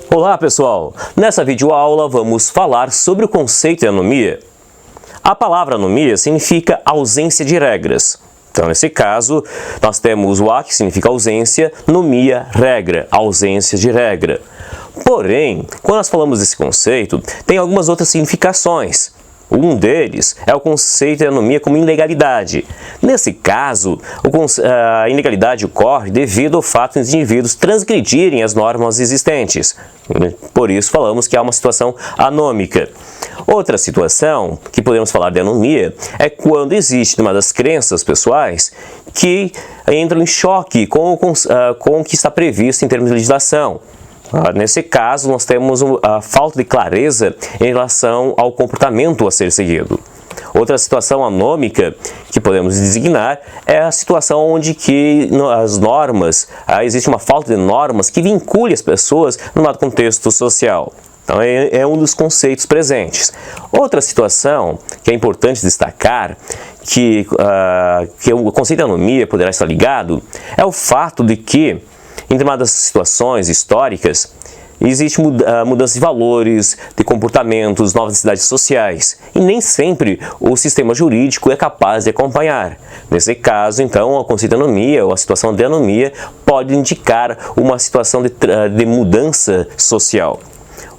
Olá pessoal, nessa videoaula vamos falar sobre o conceito de anomia. A palavra anomia significa ausência de regras. Então nesse caso, nós temos o A que significa ausência, nomia, regra, ausência de regra. Porém, quando nós falamos desse conceito, tem algumas outras significações. Um deles é o conceito de anomia como ilegalidade. Nesse caso, a ilegalidade ocorre devido ao fato de os indivíduos transgredirem as normas existentes. Por isso falamos que há uma situação anômica. Outra situação que podemos falar de anomia é quando existe uma das crenças pessoais que entram em choque com o que está previsto em termos de legislação. Nesse caso, nós temos a falta de clareza em relação ao comportamento a ser seguido. Outra situação anômica que podemos designar é a situação onde as normas, existe uma falta de normas que vincule as pessoas num dado contexto social. Então, é um dos conceitos presentes. Outra situação que é importante destacar, que o conceito de anomia poderá estar ligado, é o fato de que em determinadas situações históricas, existe mudança de valores, de comportamentos, novas necessidades sociais, e nem sempre o sistema jurídico é capaz de acompanhar. Nesse caso, então, a conceito de anomia, ou a situação de anomia, pode indicar uma situação de mudança social.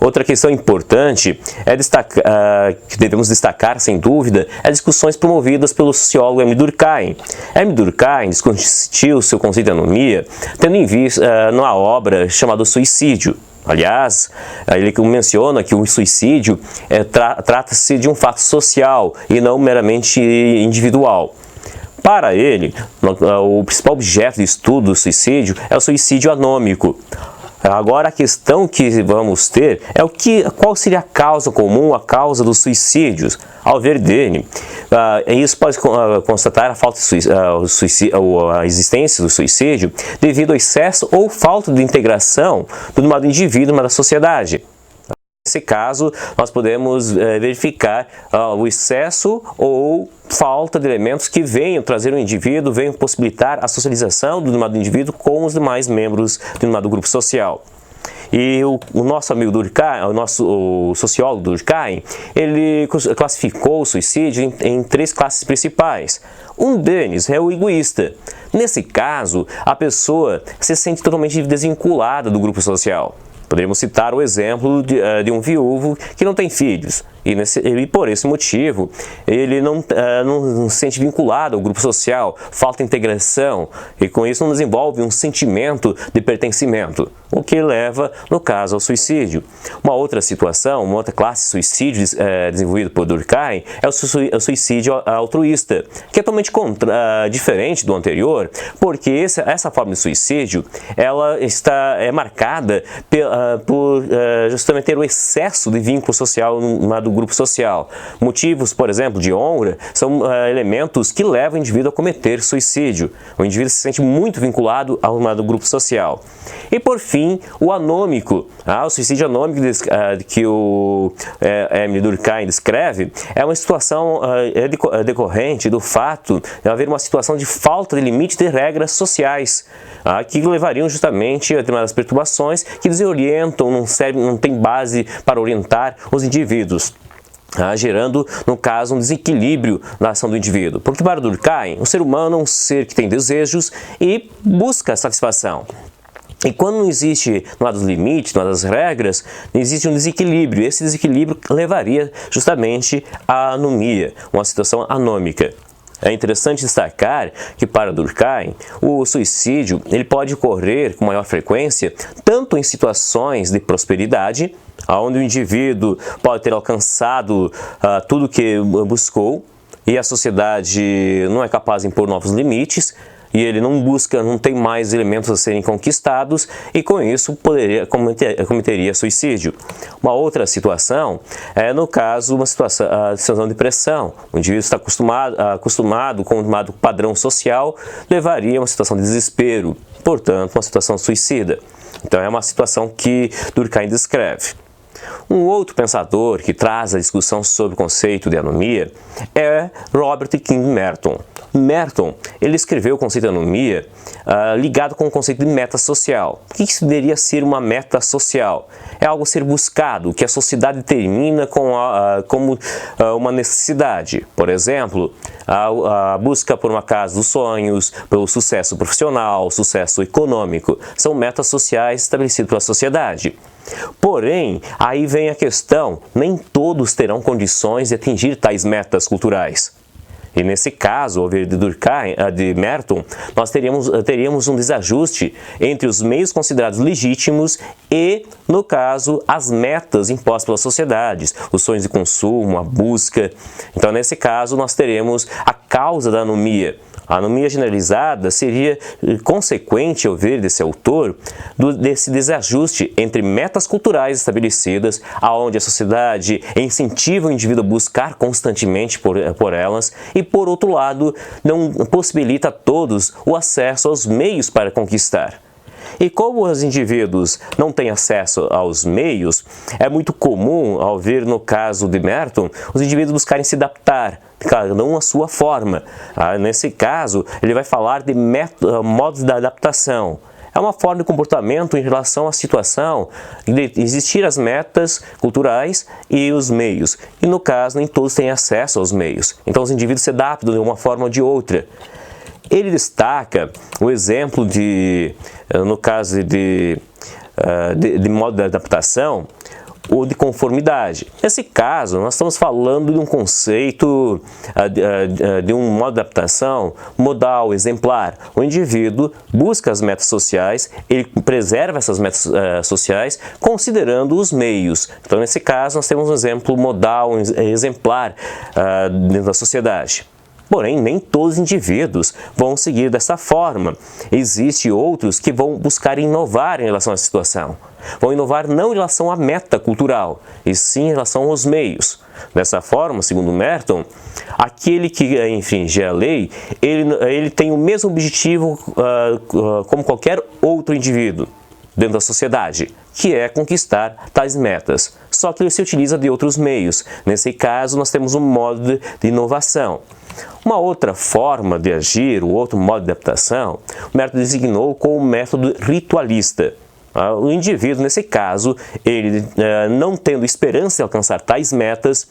Outra questão importante que devemos destacar, sem dúvida, é as discussões promovidas pelo sociólogo Émile Durkheim. Émile Durkheim discutiu seu conceito de anomia tendo em vista numa obra chamada Suicídio. Aliás, ele menciona que o suicídio trata-se de um fato social e não meramente individual. Para ele, o principal objeto de estudo do suicídio é o suicídio anômico. Agora a questão que vamos ter é qual seria a causa comum, a causa dos suicídios. Ao ver dele, isso pode constatar a falta de a existência do suicídio devido ao excesso ou falta de integração do dado indivíduo na sociedade. Nesse caso, nós podemos verificar o excesso ou falta de elementos que venham trazer o indivíduo, venham possibilitar a socialização do dado indivíduo com os demais membros do dado grupo social. E o nosso amigo Durkheim, o sociólogo Durkheim, ele classificou o suicídio em três classes principais. Um deles é o egoísta. Nesse caso, a pessoa se sente totalmente desvinculada do grupo social. Poderíamos citar o exemplo de um viúvo que não tem filhos e por esse motivo ele não se sente vinculado ao grupo social, falta integração e com isso não desenvolve um sentimento de pertencimento, o que leva, no caso, ao suicídio. Uma outra situação, uma outra classe de suicídio desenvolvido por Durkheim é o suicídio altruísta, que é totalmente diferente do anterior, porque essa forma de suicídio ela é marcada por justamente ter o excesso de vínculo social do grupo social. Motivos, por exemplo, de honra são elementos que levam o indivíduo a cometer suicídio. O indivíduo se sente muito vinculado ao do grupo social. E por fim, o anômico. O suicídio anômico que o Émile Durkheim descreve é uma situação decorrente do fato de haver uma situação de falta de limite de regras sociais, que levariam justamente a determinadas perturbações que desorientam, não tem base para orientar os indivíduos. Gerando, no caso, um desequilíbrio na ação do indivíduo. Porque para Durkheim, o ser humano é um ser que tem desejos e busca satisfação. E quando não existe dos limites, das regras, existe um desequilíbrio. Esse desequilíbrio levaria justamente à anomia, uma situação anômica. É interessante destacar que para Durkheim, o suicídio ele pode ocorrer com maior frequência tanto em situações de prosperidade, onde o indivíduo pode ter alcançado tudo o que buscou e a sociedade não é capaz de impor novos limites, e ele não tem mais elementos a serem conquistados e com isso cometeria suicídio. Uma outra situação é, no caso, a situação de depressão. O indivíduo está acostumado com um determinado padrão social, levaria a uma situação de desespero, portanto, uma situação suicida. Então, é uma situação que Durkheim descreve. Um outro pensador que traz a discussão sobre o conceito de anomia é Robert King Merton. Merton, ele escreveu o conceito de anomia ligado com o conceito de meta social. O que deveria ser uma meta social? É algo a ser buscado, que a sociedade determina como uma necessidade. Por exemplo, a busca por uma casa dos sonhos, pelo sucesso profissional, sucesso econômico, são metas sociais estabelecidas pela sociedade. Porém, aí vem a questão, nem todos terão condições de atingir tais metas culturais. E nesse caso, ao ver de Merton, nós teríamos um desajuste entre os meios considerados legítimos e, no caso, as metas impostas pelas sociedades, os sonhos de consumo, a busca. Então, nesse caso, nós teremos a causa da anomia. A anomia generalizada seria consequente, ao ver desse autor, desse desajuste entre metas culturais estabelecidas, aonde a sociedade incentiva o indivíduo a buscar constantemente por elas, e, por outro lado, não possibilita a todos o acesso aos meios para conquistar. E como os indivíduos não têm acesso aos meios, é muito comum, ao ver no caso de Merton, os indivíduos buscarem se adaptar, cada um à sua forma. Nesse caso, ele vai falar de modos de adaptação. É uma forma de comportamento em relação à situação de existir as metas culturais e os meios. E no caso, nem todos têm acesso aos meios. Então os indivíduos se adaptam de uma forma ou de outra. Ele destaca o exemplo no caso de modo de adaptação, ou de conformidade. Nesse caso, nós estamos falando de um conceito, de um modo de adaptação modal, exemplar. O indivíduo busca as metas sociais, ele preserva essas metas sociais, considerando os meios. Então, nesse caso, nós temos um exemplo modal, exemplar dentro da sociedade. Porém, nem todos os indivíduos vão seguir dessa forma. Existem outros que vão buscar inovar em relação à situação. Vão inovar não em relação à meta cultural, e sim em relação aos meios. Dessa forma, segundo Merton, aquele que infringe a lei, ele tem o mesmo objetivo como qualquer outro indivíduo dentro da sociedade, que é conquistar tais metas. Só que ele se utiliza de outros meios. Nesse caso, nós temos um modo de inovação. Uma outra forma de agir, o outro modo de adaptação, o Merton designou como o método ritualista. O indivíduo, nesse caso, ele não tendo esperança de alcançar tais metas,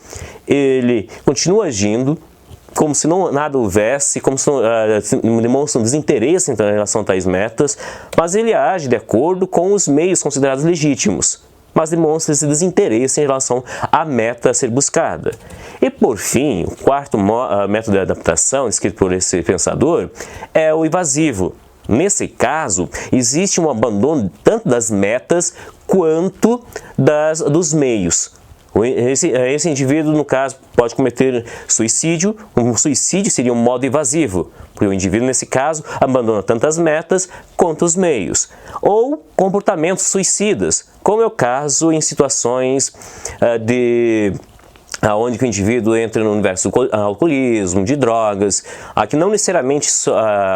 ele continua agindo como se nada houvesse, como se demonstra um desinteresse em relação a tais metas, mas ele age de acordo com os meios considerados legítimos, mas demonstra esse desinteresse em relação à meta a ser buscada. E, por fim, o quarto método de adaptação, escrito por esse pensador, é o evasivo. Nesse caso, existe um abandono tanto das metas quanto dos meios. Esse indivíduo, no caso, pode cometer suicídio. Um suicídio seria um modo evasivo, porque o indivíduo, nesse caso, abandona tanto as metas quanto os meios. Ou comportamentos suicidas, como é o caso em situações onde o indivíduo entra no universo do alcoolismo, de drogas, que não necessariamente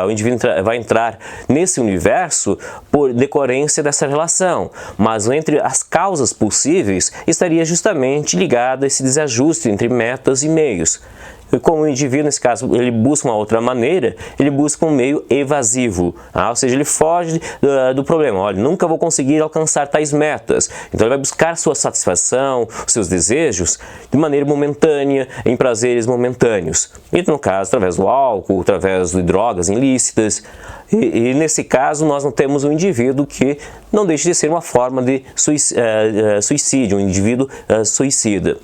o indivíduo vai entrar nesse universo por decorrência dessa relação, mas entre as causas possíveis estaria justamente ligado a esse desajuste entre metas e meios. E como o indivíduo, nesse caso, ele busca uma outra maneira, ele busca um meio evasivo, ou seja, ele foge do problema. Olha, nunca vou conseguir alcançar tais metas. Então ele vai buscar sua satisfação, seus desejos, de maneira momentânea, em prazeres momentâneos. E no caso, através do álcool, através de drogas ilícitas. E nesse caso, nós não temos um indivíduo que não deixe de ser uma forma de suicídio, um indivíduo suicida.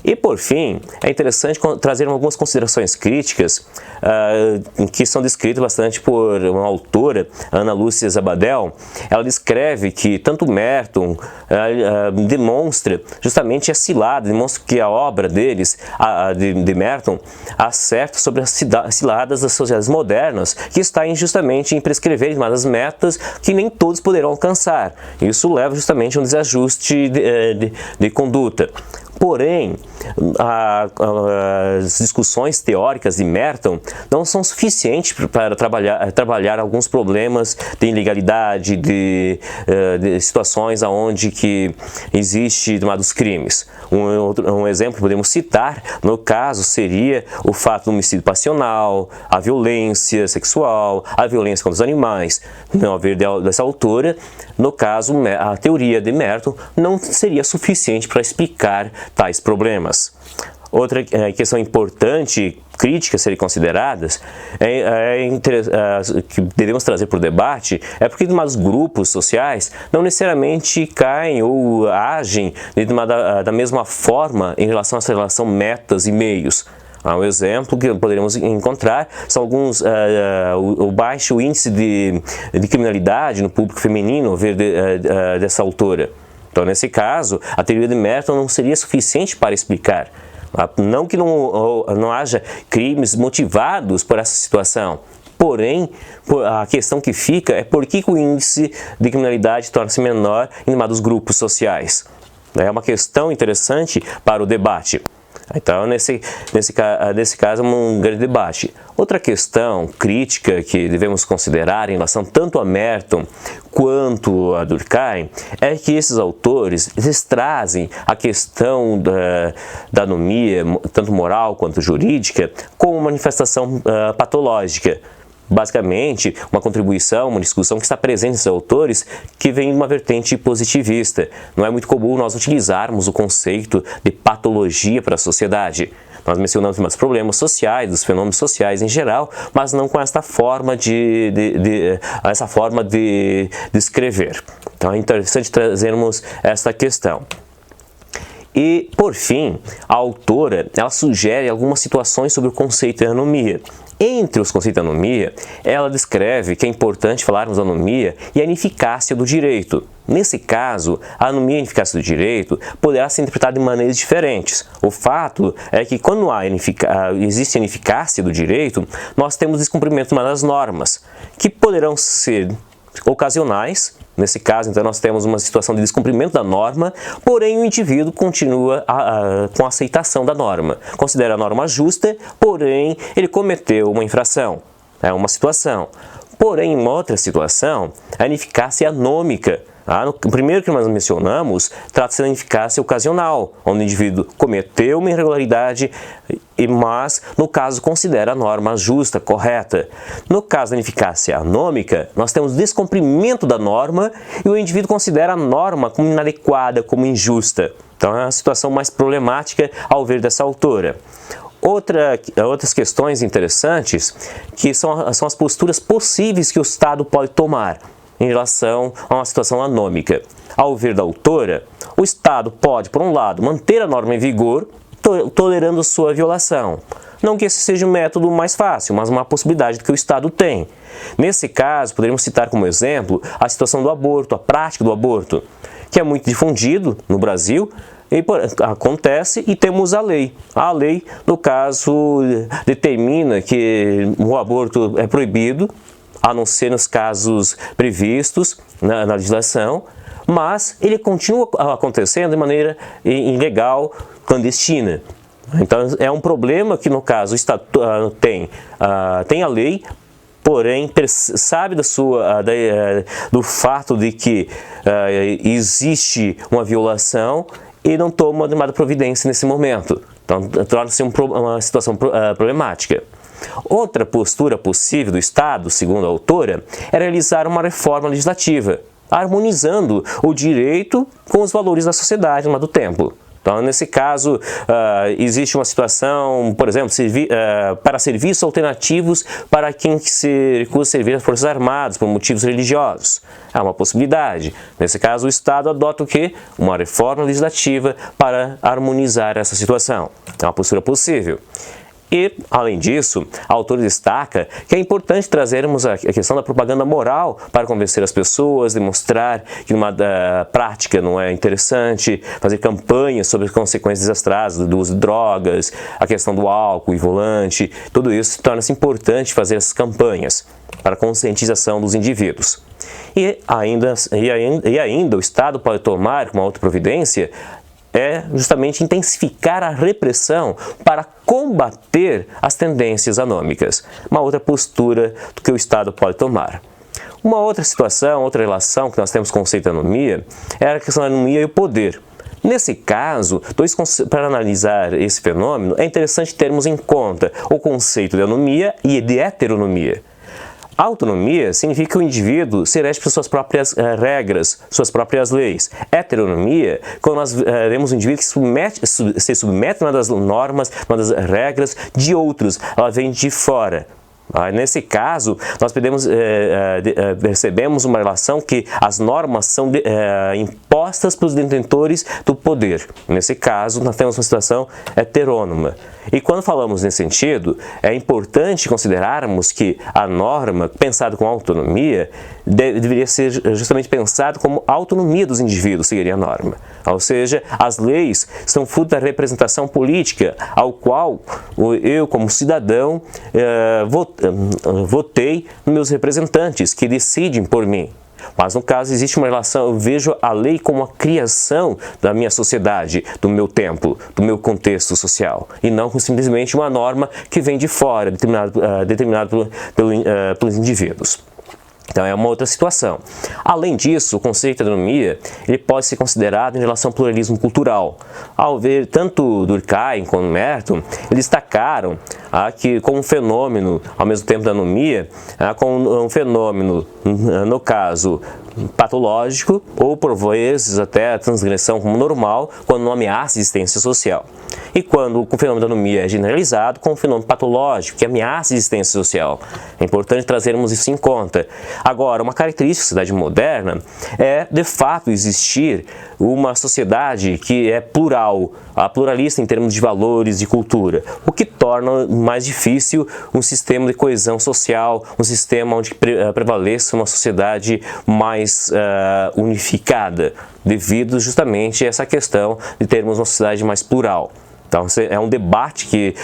E, por fim, é interessante trazer algumas considerações críticas que são descritas bastante por uma autora, Ana Lúcia Zabadel. Ela descreve que tanto Merton demonstra justamente a cilada, demonstra que a obra deles, de Merton, acerta sobre as ciladas das sociedades modernas, que está justamente em prescrever determinadas metas que nem todos poderão alcançar. Isso leva justamente a um desajuste de conduta. Porém, as discussões teóricas de Merton não são suficientes para trabalhar alguns problemas de ilegalidade, de situações onde que existe dos crimes. Um exemplo que podemos citar, no caso, seria o fato do homicídio passional, a violência sexual, a violência contra os animais. Não haver dessa autora, no caso, a teoria de Merton não seria suficiente para explicar tais problemas. Outra questão importante, crítica a serem consideradas, que devemos trazer para o debate, é porque determinados grupos sociais não necessariamente caem ou agem da mesma forma em relação a essa relação metas e meios. Um exemplo que poderemos encontrar são alguns o baixo índice de criminalidade no público feminino dessa autora. Então, nesse caso, a teoria de Merton não seria suficiente para explicar. Não que não haja crimes motivados por essa situação, porém, a questão que fica é por que o índice de criminalidade torna-se menor em determinados grupos sociais. É uma questão interessante para o debate. Então, nesse caso, é um grande debate. Outra questão crítica que devemos considerar em relação tanto a Merton quanto a Durkheim é que esses autores eles trazem a questão da anomia, tanto moral quanto jurídica, como manifestação patológica. Basicamente, uma contribuição, uma discussão que está presente nesses autores que vem de uma vertente positivista. Não é muito comum nós utilizarmos o conceito de patologia para a sociedade. Nós mencionamos os problemas sociais, dos fenômenos sociais em geral, mas não com esta forma de descrever. Então é interessante trazermos esta questão. E, por fim, a autora ela sugere algumas situações sobre o conceito de anomia. Entre os conceitos de anomia, ela descreve que é importante falarmos da anomia e a ineficácia do direito. Nesse caso, a anomia e a ineficácia do direito poderá ser interpretada de maneiras diferentes. O fato é que quando existe a ineficácia do direito, nós temos descumprimento das normas, que poderão ser ocasionais. Nesse caso, então, nós temos uma situação de descumprimento da norma, porém o indivíduo continua com a aceitação da norma. Considera a norma justa, porém ele cometeu uma infração. É uma situação. Porém, em uma outra situação, a ineficácia é anômica. No primeiro que nós mencionamos, trata-se da ineficácia ocasional, onde o indivíduo cometeu uma irregularidade, mas, no caso, considera a norma justa, correta. No caso da ineficácia anômica, nós temos descumprimento da norma e o indivíduo considera a norma como inadequada, como injusta. Então, é uma situação mais problemática ao ver dessa autora. Outras questões interessantes que são as posturas possíveis que o Estado pode tomar em relação a uma situação anômica. Ao ver da autora, o Estado pode, por um lado, manter a norma em vigor, tolerando sua violação. Não que esse seja o método mais fácil, mas uma possibilidade que o Estado tem. Nesse caso, poderíamos citar como exemplo a situação do aborto, a prática do aborto, que é muito difundido no Brasil, e acontece e temos a lei. A lei, no caso, determina que o aborto é proibido, a não ser nos casos previstos na legislação, mas ele continua acontecendo de maneira ilegal, clandestina. Então é um problema que, no caso, o Estado tem a lei, porém sabe do fato de que existe uma violação e não toma determinada providência nesse momento. Então torna-se uma situação problemática. Outra postura possível do Estado, segundo a autora, é realizar uma reforma legislativa, harmonizando o direito com os valores da sociedade do tempo. Então, nesse caso, existe uma situação, por exemplo, para serviços alternativos para quem se recusa a servir às Forças Armadas por motivos religiosos. É uma possibilidade. Nesse caso, o Estado adota o quê? Uma reforma legislativa para harmonizar essa situação. É uma postura possível. E, além disso, a autora destaca que é importante trazermos a questão da propaganda moral para convencer as pessoas, demonstrar que uma prática não é interessante, fazer campanhas sobre as consequências desastrosas do uso de drogas, a questão do álcool e volante, tudo isso torna-se importante fazer essas campanhas para a conscientização dos indivíduos. E ainda o Estado pode tomar uma outra providência é justamente intensificar a repressão para combater as tendências anômicas. Uma outra postura que o Estado pode tomar. Uma outra situação, outra relação que nós temos com o conceito de anomia é a questão da anomia e o poder. Nesse caso, para analisar esse fenômeno, é interessante termos em conta o conceito de anomia e de heteronomia. Autonomia significa que o indivíduo se rege por suas próprias regras, suas próprias leis. Heteronomia, quando nós vemos um indivíduo que se submete a uma das normas, uma das regras de outros, ela vem de fora. Nesse caso, nós percebemos uma relação que as normas são impostas pelos detentores do poder. Nesse caso, nós temos uma situação heterônoma. E quando falamos nesse sentido, é importante considerarmos que a norma, pensada com autonomia, deveria ser justamente pensada como autonomia dos indivíduos, seria a norma. Ou seja, as leis são fruto da representação política, ao qual eu, como cidadão, votei nos meus representantes, que decidem por mim. Mas no caso existe uma relação, eu vejo a lei como a criação da minha sociedade, do meu tempo, do meu contexto social, e não como simplesmente uma norma que vem de fora, determinada pelos indivíduos. Então é uma outra situação. Além disso, o conceito de anomia ele pode ser considerado em relação ao pluralismo cultural. Ao ver tanto Durkheim quanto Merton, eles destacaram que como um fenômeno, ao mesmo tempo da anomia, como um fenômeno, no caso, patológico, ou por vezes até a transgressão como normal, quando não ameaça a existência social. E quando o fenômeno da anomia é generalizado, como um fenômeno patológico, que ameaça a existência social. É importante trazermos isso em conta. Agora, uma característica da sociedade moderna é, de fato, existir uma sociedade que é plural, pluralista em termos de valores, de cultura, o que torna mais difícil um sistema de coesão social, um sistema onde prevaleça uma sociedade mais unificada, devido justamente a essa questão de termos uma sociedade mais plural. Então, é um debate que,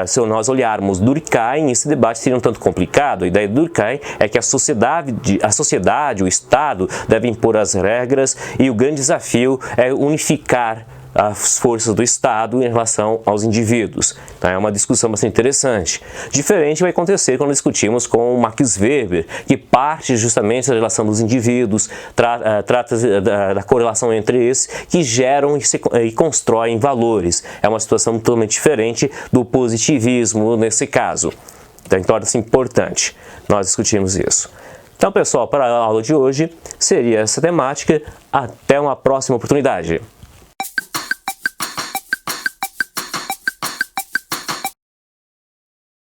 se nós olharmos Durkheim, esse debate seria um tanto complicado. A ideia de Durkheim é que a sociedade, o Estado, deve impor as regras e o grande desafio é unificar as forças do Estado em relação aos indivíduos. Então, é uma discussão bastante interessante. Diferente vai acontecer quando discutimos com o Max Weber, que parte justamente da relação dos indivíduos, trata da correlação entre esses, que geram e constroem valores. É uma situação totalmente diferente do positivismo nesse caso. Então, torna-se importante nós discutirmos isso. Então, pessoal, para a aula de hoje, seria essa temática. Até uma próxima oportunidade.